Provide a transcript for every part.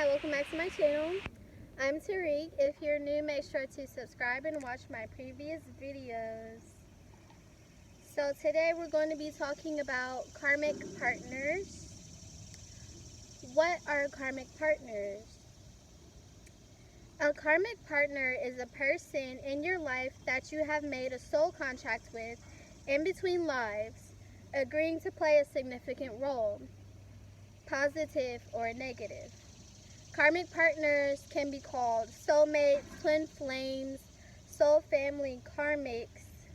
Hi, welcome back to my channel. I'm Tariq. If you're new, make sure to subscribe and watch my previous videos. So today we're going to be talking about karmic partners. What are karmic partners? A karmic partner is a person in your life that you have made a soul contract with in between lives, agreeing to play a significant role, positive or negative. Karmic partners can be called soulmates, twin flames, soul family, karmics,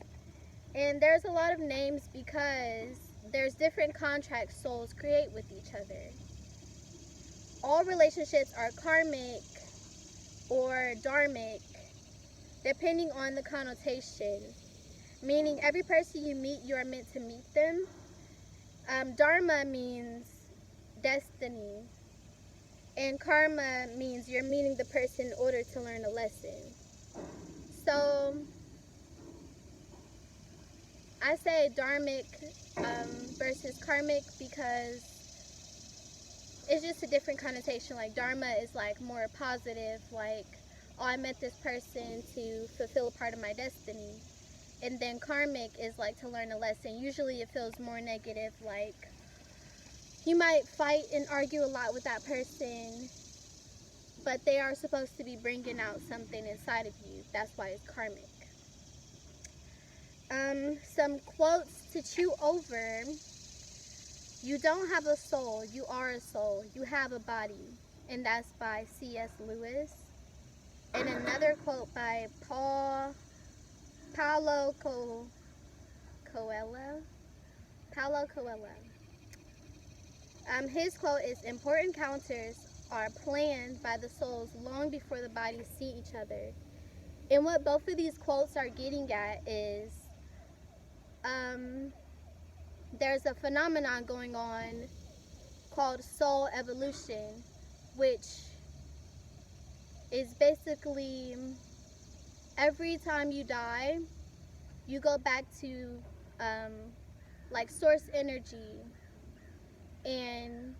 and there's a lot of names because there's different contracts souls create with each other. All relationships are karmic or dharmic, depending on the connotation, meaning every person you meet, you are meant to meet them. Dharma means destiny. And karma means you're meeting the person in order to learn a lesson. So, I say dharmic versus karmic because it's just a different connotation. Like, dharma is like more positive, like, oh, I met this person to fulfill a part of my destiny. And then karmic is like to learn a lesson. Usually it feels more negative, like, you might fight and argue a lot with that person, but they are supposed to be bringing out something inside of you. That's why it's karmic. Some quotes to chew over. You don't have a soul, you are a soul. You have a body. And that's by C.S. Lewis. And another quote by Paulo Coelho. Paulo Coelho. His quote is, important encounters are planned by the souls long before the bodies see each other. And what both of these quotes are getting at is there's a phenomenon going on called soul evolution, which is basically every time you die, you go back to like source energy and,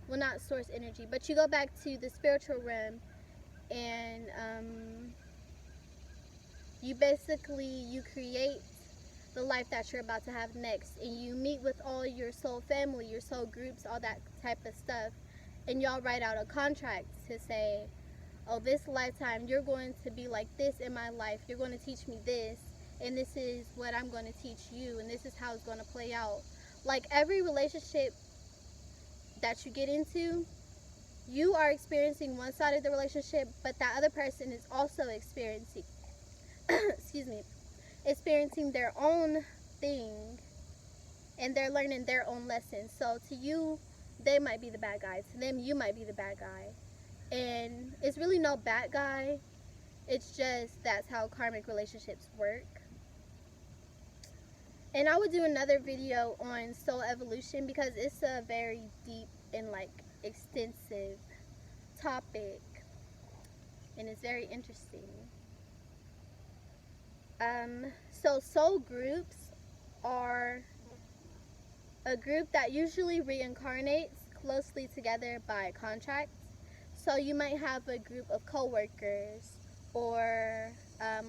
well, not source energy, but you go back to the spiritual realm, and you create the life that you're about to have next, and you meet with all your soul family, your soul groups, all that type of stuff, and y'all write out a contract to say, oh, this lifetime you're going to be like this in my life, you're going to teach me this, and this is what I'm going to teach you, and this is how it's going to play out. Like, every relationship that you get into, you are experiencing one side of the relationship, but that other person is also experiencing experiencing their own thing, and they're learning their own lessons. So to you, they might be the bad guy. To them, you might be the bad guy. And it's really no bad guy. It's just that's how karmic relationships work. And I would do another video on soul evolution because it's a very deep and like extensive topic, and it's very interesting. So soul groups are a group that usually reincarnates closely together by contract. So you might have a group of co-workers or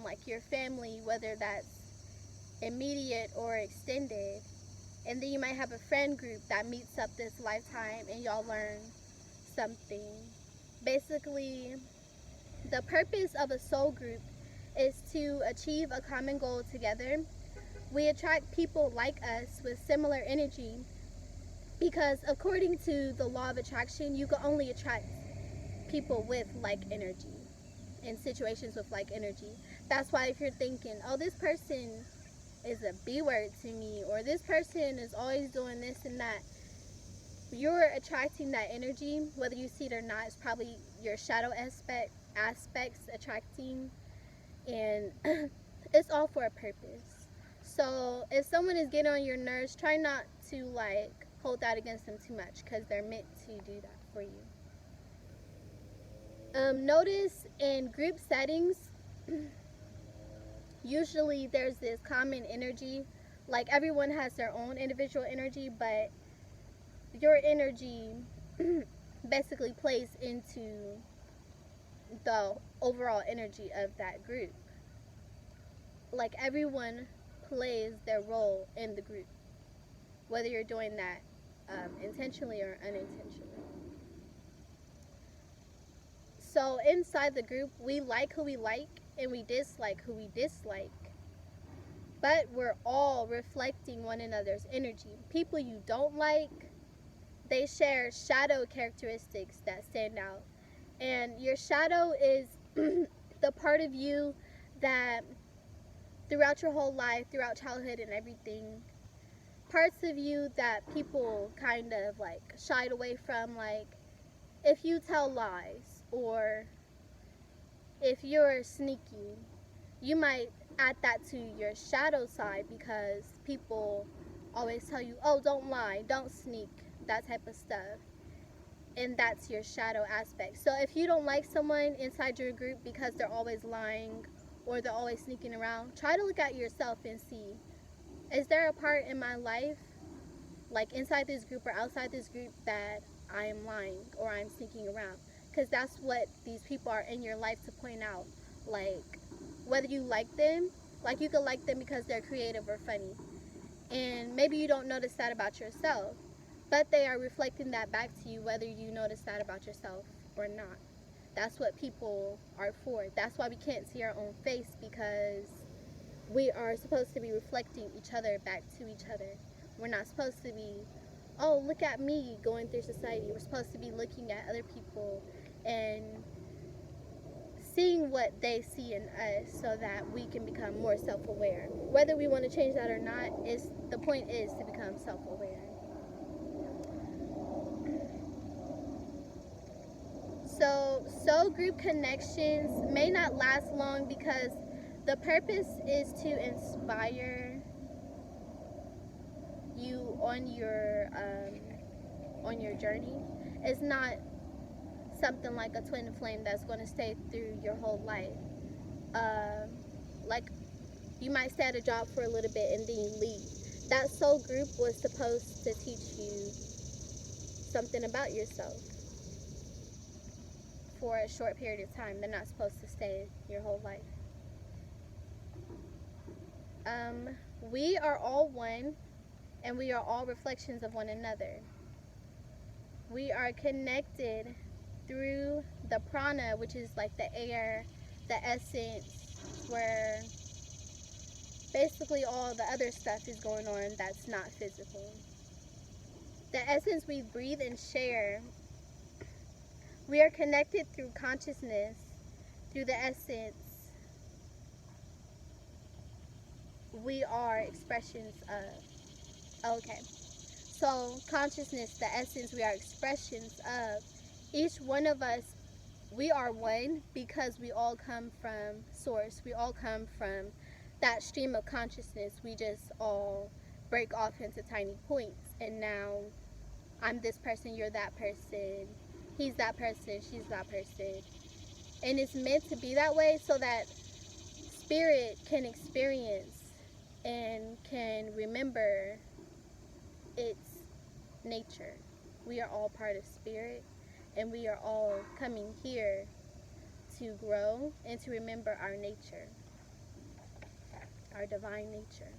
like your family, whether that's immediate or extended, and then you might have a friend group that meets up this lifetime and y'all learn something. Basically, the purpose of a soul group is to achieve a common goal together. We attract people like us with similar energy because according to the law of attraction, you can only attract people with like energy in situations with like energy. That's why if you're thinking, oh, this person is a B word to me, or this person is always doing this and that, you're attracting that energy, whether you see it or not. It's probably your shadow aspects attracting, and it's all for a purpose. So if someone is getting on your nerves, try not to like hold that against them too much, because they're meant to do that for you. Notice in group settings, usually there's this common energy. Like, everyone has their own individual energy, but your energy basically plays into the overall energy of that group. Like, everyone plays their role in the group, whether you're doing that intentionally or unintentionally. So inside the group, we like who we like and we dislike who we dislike, but we're all reflecting one another's energy. People you don't like, they share shadow characteristics that stand out. And your shadow is the part of you that throughout your whole life, throughout childhood and everything, parts of you that people kind of like shied away from, like if you tell lies or if you're sneaky, you might add that to your shadow side because people always tell you, oh, don't lie, don't sneak, that type of stuff. And that's your shadow aspect. So if you don't like someone inside your group because they're always lying or they're always sneaking around, try to look at yourself and see, is there a part in my life, like inside this group or outside this group, that I am lying or I'm sneaking around? Because that's what these people are in your life to point out. Like, whether you like them, like you could like them because they're creative or funny. And maybe you don't notice that about yourself, but they are reflecting that back to you whether you notice that about yourself or not. That's what people are for. That's why we can't see our own face, because we are supposed to be reflecting each other back to each other. We're not supposed to be, oh, look at me going through society. We're supposed to be looking at other people and seeing what they see in us so that we can become more self-aware. Whether we want to change that or not, is the point is to become self-aware. So soul group connections may not last long because the purpose is to inspire you on your journey. It's not something like a twin flame that's going to stay through your whole life. Like, you might stay at a job for a little bit and then you leave. That soul group was supposed to teach you something about yourself for a short period of time. They're not supposed to stay your whole life. We are all one, and we are all reflections of one another. We are connected through the prana, which is like the air, the essence, where basically all the other stuff is going on that's not physical. The essence we breathe and share. We are connected through consciousness, through the essence. We are expressions of. Okay. So consciousness, the essence, we are expressions of. Each one of us, we are one because we all come from source. We all come from that stream of consciousness. We just all break off into tiny points. And now I'm this person, you're that person, he's that person, she's that person. And it's meant to be that way so that spirit can experience and can remember its nature. We are all part of spirit, and we are all coming here to grow and to remember our nature, our divine nature.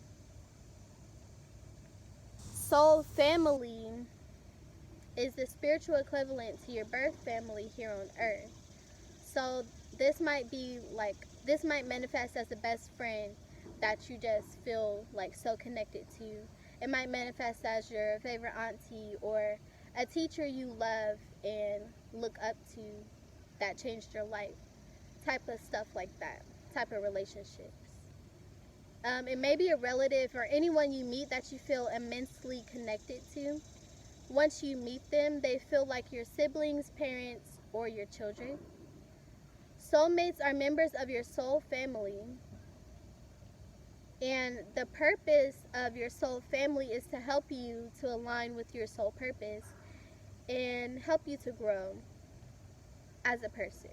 Soul family is the spiritual equivalent to your birth family here on earth. So this might manifest as a best friend that you just feel like so connected to. It might manifest as your favorite auntie or a teacher you love and look up to that changed your life. Type of stuff like that. Type of relationships. It may be a relative or anyone you meet that you feel immensely connected to. Once you meet them, they feel like your siblings, parents, or your children. Soulmates are members of your soul family. And the purpose of your soul family is to help you to align with your soul purpose and help you to grow as a person.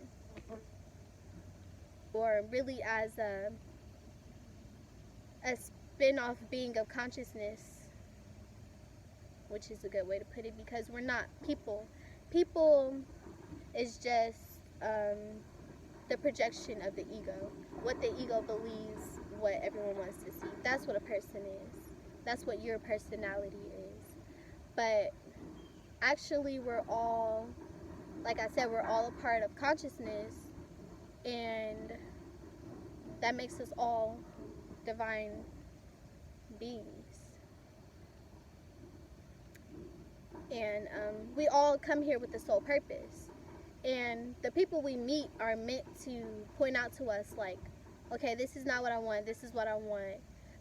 Or really as a spin-off being of consciousness, which is a good way to put it, because we're not people people is just the projection of the ego. What the ego believes, what everyone wants to see. That's what a person is. That's what your personality is. But actually, we're all, like I said, we're all a part of consciousness, and that makes us all divine beings. And we all come here with the sole purpose. And the people we meet are meant to point out to us, like, okay, this is not what I want, this is what I want.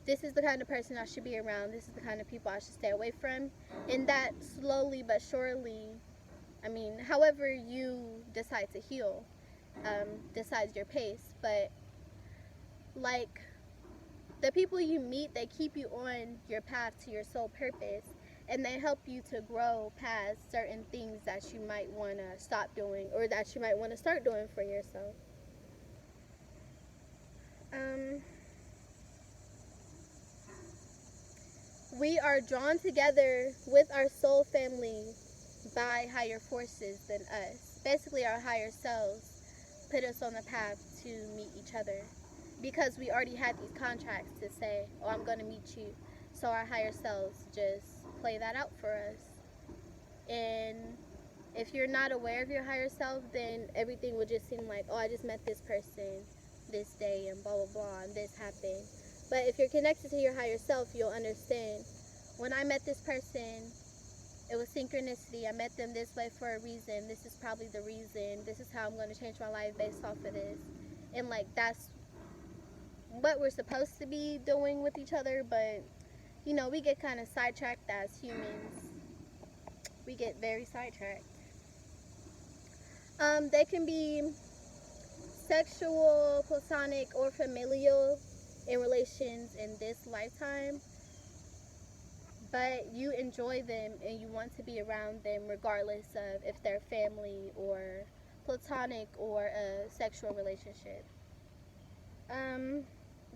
This is the kind of person I should be around. This is the kind of people I should stay away from. And that slowly but surely, I mean, however you decide to heal, decides your pace. But, like, the people you meet, they keep you on your path to your soul purpose. And they help you to grow past certain things that you might want to stop doing or that you might want to start doing for yourself. We are drawn together with our soul family by higher forces than us. Basically, our higher selves put us on the path to meet each other because we already had these contracts to say, oh, I'm going to meet you. So our higher selves just play that out for us. And if you're not aware of your higher self, then everything will just seem like, oh, I just met this person this day and blah, blah, blah, and this happened. But if you're connected to your higher self, you'll understand, when I met this person, it was synchronicity. I met them this way for a reason. This is probably the reason. This is how I'm going to change my life based off of this. And, like, that's what we're supposed to be doing with each other, but you know, we get kind of sidetracked as humans. We get very sidetracked. They can be sexual, platonic, or familial in relations in this lifetime, but you enjoy them and you want to be around them regardless of if they're family or platonic or a sexual relationship.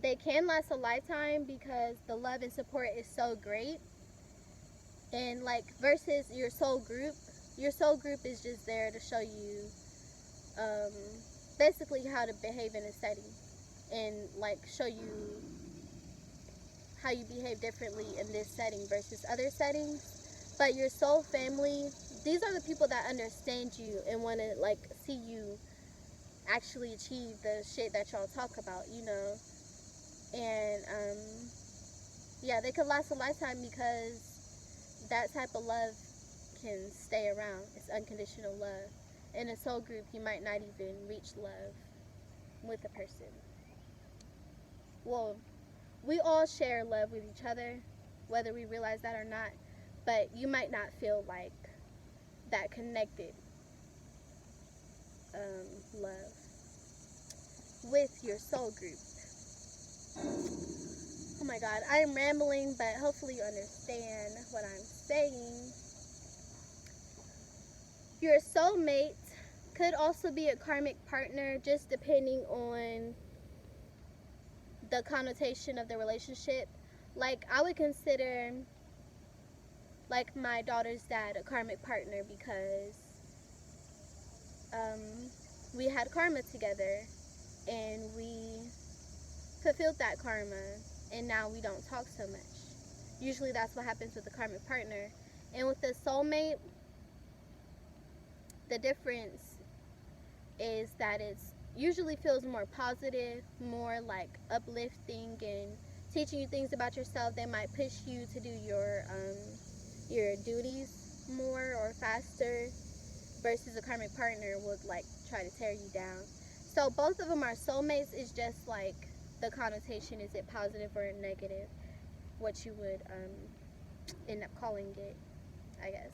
They can last a lifetime because the love and support is so great. And like versus your soul group is just there to show you basically how to behave in a setting and like show you how you behave differently in this setting versus other settings. But your soul family, these are the people that understand you and want to like see you actually achieve the shit that y'all talk about, you know. And yeah, they could last a lifetime because that type of love can stay around. It's unconditional love. In a soul group, you might not even reach love with a person. Well, we all share love with each other, whether we realize that or not, but you might not feel like that connected love with your soul group. Oh my God, I am rambling, but hopefully you understand what I'm saying. Your soulmate could also be a karmic partner, just depending on the connotation of the relationship. Like, I would consider, like, my daughter's dad a karmic partner because we had karma together and we fulfilled that karma, and now we don't talk so much. Usually that's what happens with a karmic partner. And with the soulmate, the difference is that it's usually feels more positive, more like uplifting and teaching you things about yourself. They might push you to do your duties more or faster, versus a karmic partner would like try to tear you down. So both of them are soulmates. It's just like the connotation, is it positive or negative, what you would end up calling it, I guess.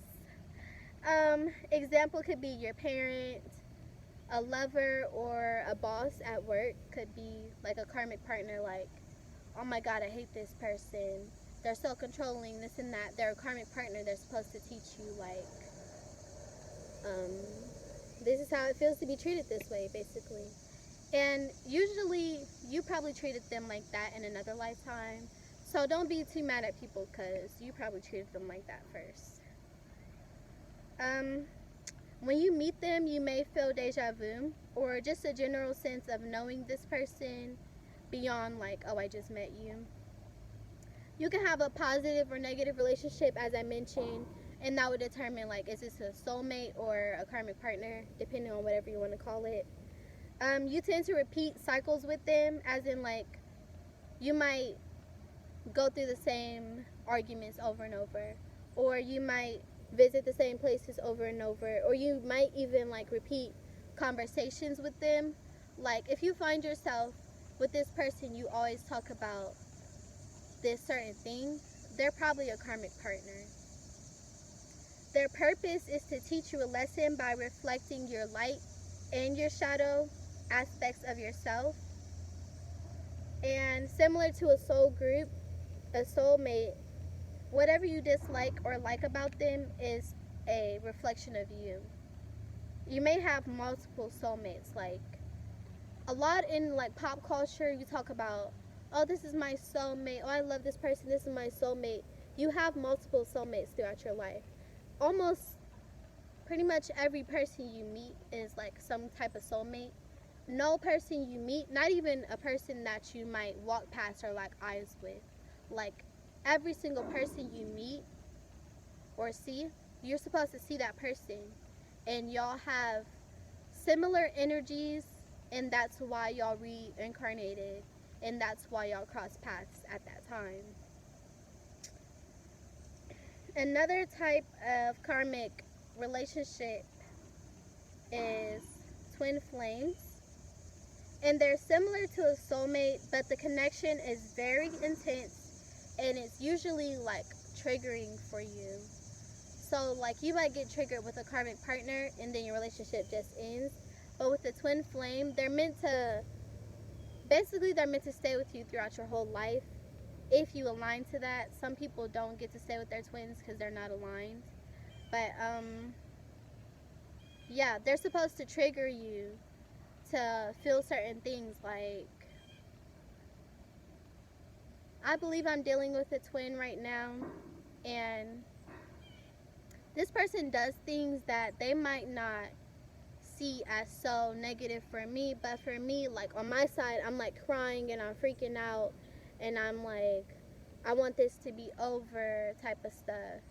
Example could be your parent, a lover, or a boss at work could be like a karmic partner. Like, oh my God, I hate this person. They're so controlling, this and that. They're a karmic partner. They're supposed to teach you like, this is how it feels to be treated this way, basically. And usually you probably treated them like that in another lifetime. So don't be too mad at people because you probably treated them like that first. When you meet them, you may feel deja vu or just a general sense of knowing this person beyond like, oh, I just met you. You can have a positive or negative relationship, as I mentioned, and that would determine like, is this a soulmate or a karmic partner, depending on whatever you want to call it. You tend to repeat cycles with them, as in like, you might go through the same arguments over and over, or you might visit the same places over and over, or you might even like repeat conversations with them. Like if you find yourself with this person, you always talk about this certain thing, they're probably a karmic partner. Their purpose is to teach you a lesson by reflecting your light and your shadow aspects of yourself. And similar to a soul group, a soulmate, whatever you dislike or like about them is a reflection of you. You may have multiple soulmates. Like a lot in like pop culture, you talk about, oh, this is my soulmate. Oh, I love this person. This is my soulmate. You have multiple soulmates throughout your life. Almost pretty much every person you meet is like some type of soulmate. No person you meet, not even a person that you might walk past or lock eyes with, like every single person you meet or see, you're supposed to see that person and y'all have similar energies, and that's why y'all reincarnated, and that's why y'all crossed paths at that time. Another type of karmic relationship is twin flames, and they're similar to a soulmate, but the connection is very intense and it's usually like triggering for you. So like you might get triggered with a karmic partner and then your relationship just ends, but with the twin flame, they're meant to stay with you throughout your whole life if you align to that. Some people don't get to stay with their twins because they're not aligned, but yeah, they're supposed to trigger you to feel certain things. Like I believe I'm dealing with a twin right now, and this person does things that they might not see as so negative for me, but for me, like on my side, I'm like crying and I'm freaking out and I'm like, I want this to be over type of stuff.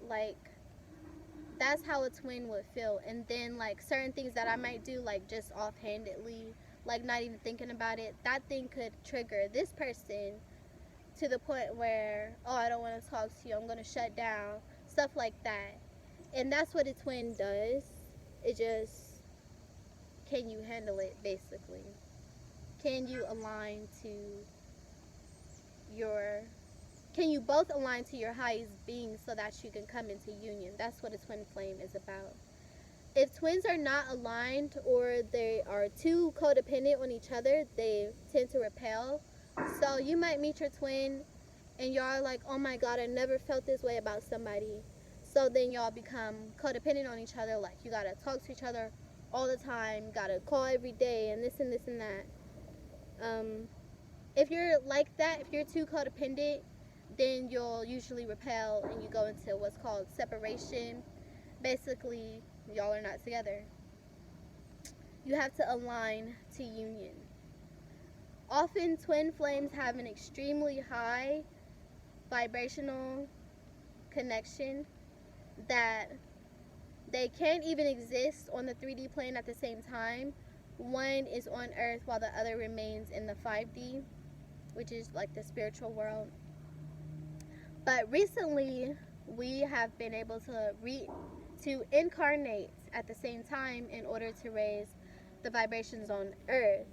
Like that's how a twin would feel. And then like certain things that I might do, like just offhandedly, like not even thinking about it, that thing could trigger this person to the point where, oh, I don't want to talk to you, I'm going to shut down, stuff like that. And that's what a twin does. It just, can you handle it, basically? Can you align to your, can you both align to your highest being so that you can come into union? That's what a twin flame is about. If twins are not aligned or they are too codependent on each other, they tend to repel. So you might meet your twin and y'all are like, oh my God, I never felt this way about somebody. So then y'all become codependent on each other. Like you gotta talk to each other all the time, gotta call every day, and this and this and that. If you're like that, if you're too codependent, then you'll usually repel and you go into what's called separation. Basically, y'all are not together. You have to align to union. Often twin flames have an extremely high vibrational connection that they can't even exist on the 3D plane at the same time. One is on Earth while the other remains in the 5D, which is like the spiritual world. But recently, we have been able to incarnate at the same time in order to raise the vibrations on Earth.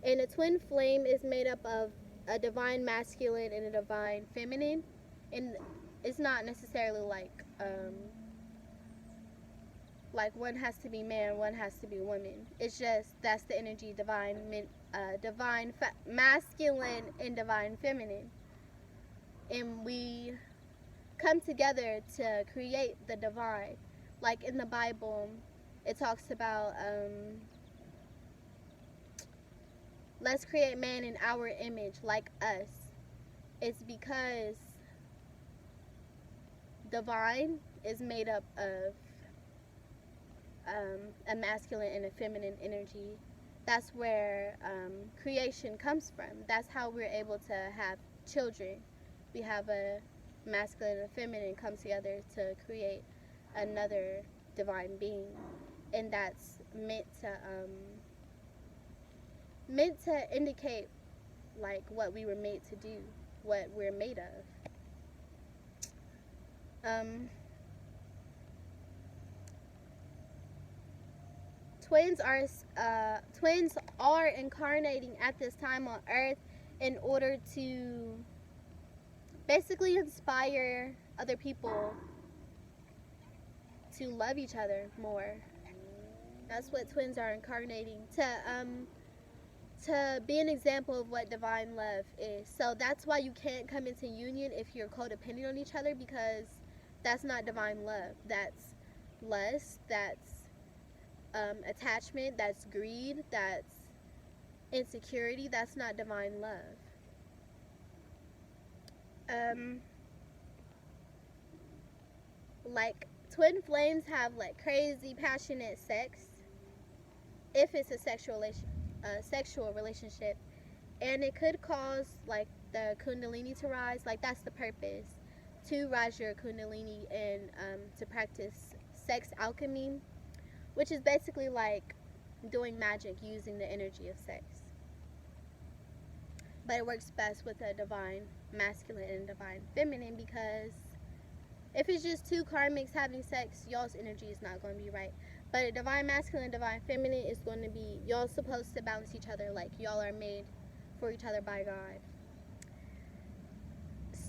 And a twin flame is made up of a divine masculine and a divine feminine, and it's not necessarily like one has to be man, one has to be woman. It's just that's the energy, masculine and divine feminine, and we come together to create the divine. Like in the Bible, it talks about let's create man in our image, like us. It's because divine is made up of a masculine and a feminine energy. That's where creation comes from. That's how we're able to have children. We have a masculine and feminine come together to create another divine being, and that's meant to indicate like what we were made to do, what we're made of. Twins are incarnating at this time on Earth in order to basically inspire other people to love each other more. That's what twins are incarnating, to be an example of what divine love is. So that's why you can't come into union if you're codependent on each other, because that's not divine love. That's lust, that's attachment, that's greed, that's insecurity. That's not divine love. Like twin flames have like crazy passionate sex if it's a sexual relationship, and it could cause like the kundalini to rise. Like that's the purpose, to rise your kundalini and to practice sex alchemy, which is basically like doing magic using the energy of sex. But it works best with a divine masculine and divine feminine, because if it's just two karmics having sex, y'all's energy is not going to be right. But a divine masculine and divine feminine is going to be, y'all supposed to balance each other, like y'all are made for each other by God.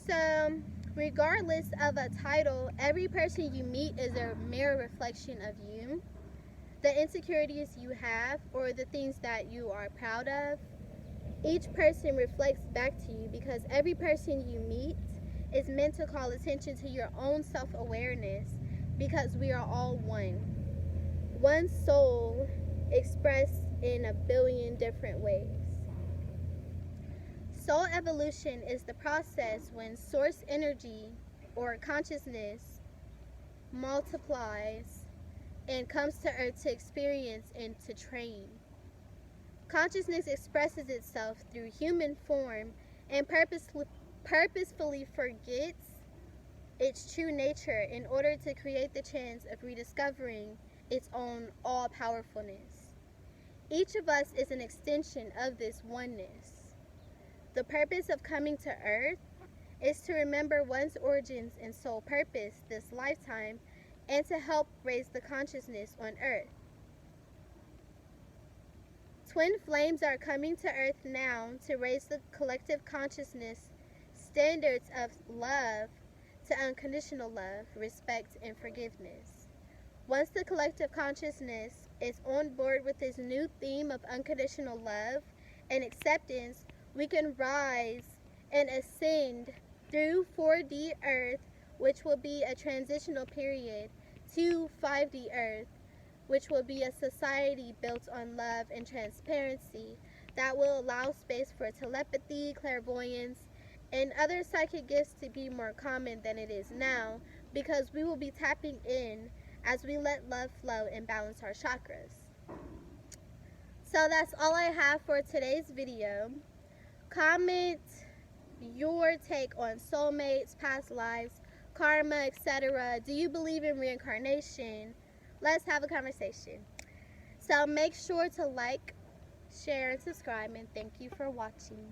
So, regardless of a title, every person you meet is a mirror reflection of you. The insecurities you have, or the things that you are proud of, each person reflects back to you, because every person you meet is meant to call attention to your own self-awareness, because we are all one. One soul expressed in a billion different ways. Soul evolution is the process when source energy or consciousness multiplies and comes to Earth to experience and to train. Consciousness expresses itself through human form and purposefully forgets its true nature in order to create the chance of rediscovering its own all-powerfulness. Each of us is an extension of this oneness. The purpose of coming to Earth is to remember one's origins and soul purpose this lifetime, and to help raise the consciousness on Earth. Twin flames are coming to Earth now to raise the collective consciousness standards of love to unconditional love, respect, and forgiveness. Once the collective consciousness is on board with this new theme of unconditional love and acceptance, we can rise and ascend through 4D Earth, which will be a transitional period, to 5D Earth, which will be a society built on love and transparency that will allow space for telepathy, clairvoyance, and other psychic gifts to be more common than it is now, because we will be tapping in as we let love flow and balance our chakras. So that's all I have for today's video. Comment your take on soulmates, past lives, karma, etc. Do you believe in reincarnation? Let's have a conversation. So make sure to like, share, and subscribe, and thank you for watching.